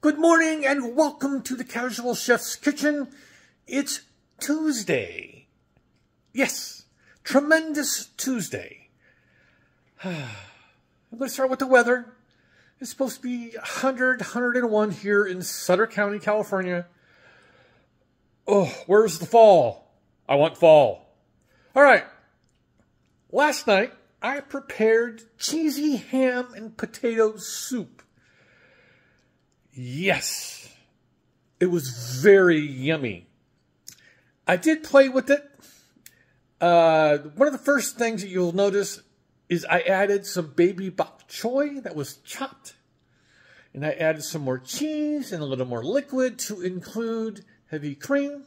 Good morning and welcome to the Casual Chef's Kitchen. It's Tuesday. Yes, tremendous Tuesday. I'm going to start with the weather. It's supposed to be 100, 101 here in Sutter County, California. Oh, where's the fall? I want fall. All right. Last night, I prepared cheesy ham and potato soup. Yes, it was very yummy. I did play with it. One of the first things that you'll notice is I added some baby bok choy that was chopped. And I added some more cheese and a little more liquid to include heavy cream.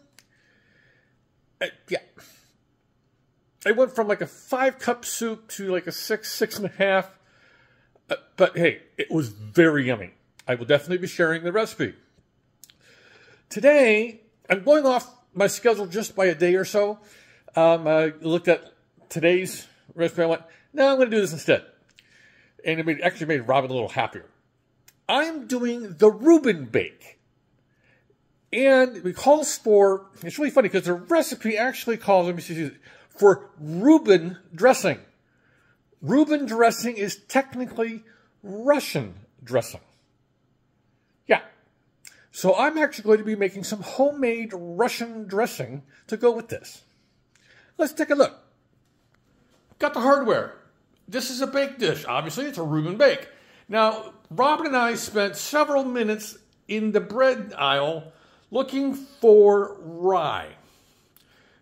Yeah. I went from like a 5-cup soup to like a 6.5. But hey, it was very yummy. I will definitely be sharing the recipe. Today, I'm going off my schedule just by a day or so. I looked at today's recipe. I went, no, I'm going to do this instead. And it actually made Robin a little happier. I'm doing the Reuben Bake. And it calls for, it's really funny because the recipe actually calls, let me see, for Reuben dressing. Reuben dressing is technically Russian dressing. Yeah. So I'm actually going to be making some homemade Russian dressing to go with this. Let's take a look. Got the hardware. This is a bake dish. Obviously, it's a Reuben Bake. Now, Robin and I spent several minutes in the bread aisle looking for rye.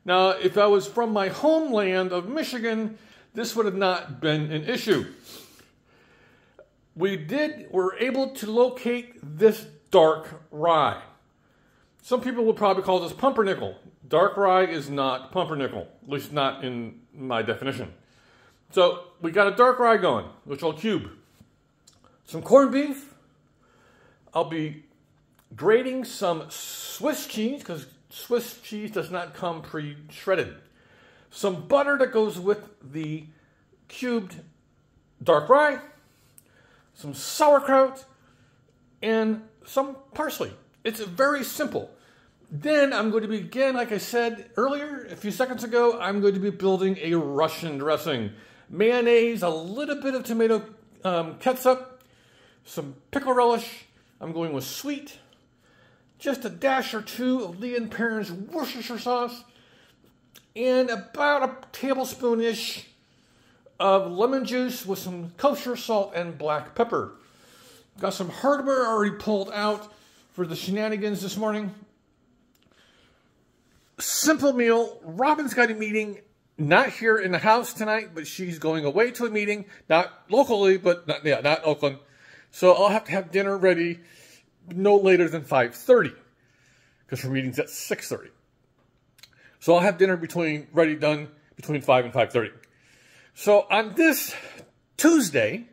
Now, if I was from my homeland of Michigan, this would have not been an issue. We were able to locate this dark rye. Some people would probably call this pumpernickel. Dark rye is not pumpernickel, at least not in my definition. So we got a dark rye going, which I'll cube. Some corned beef. I'll be grating some Swiss cheese, because Swiss cheese does not come pre-shredded. Some butter that goes with the cubed dark rye. Some sauerkraut, and some parsley. It's very simple. Then I'm going to begin, like I said earlier, a few seconds ago, I'm going to be building a Russian dressing. Mayonnaise, a little bit of tomato ketchup, some pickle relish. I'm going with sweet. Just a dash or two of Lee & Perrins Worcestershire sauce. And about a tablespoon-ish of lemon juice with some kosher salt and black pepper. Got some hardware already pulled out for the shenanigans this morning. Simple meal. Robin's got a meeting, not here in the house tonight, but she's going away to a meeting, not locally, but not Oakland. So I'll have to have dinner ready no later than 5:30, because her meeting's at 6:30. So I'll have dinner done between 5 and 5:30. So on this Tuesday,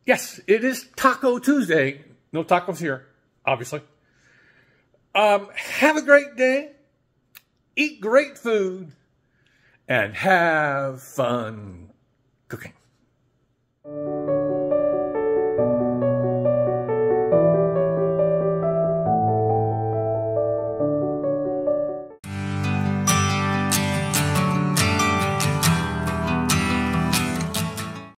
yes, it is Taco Tuesday. No tacos here, obviously. Have a great day, eat great food, and have fun cooking.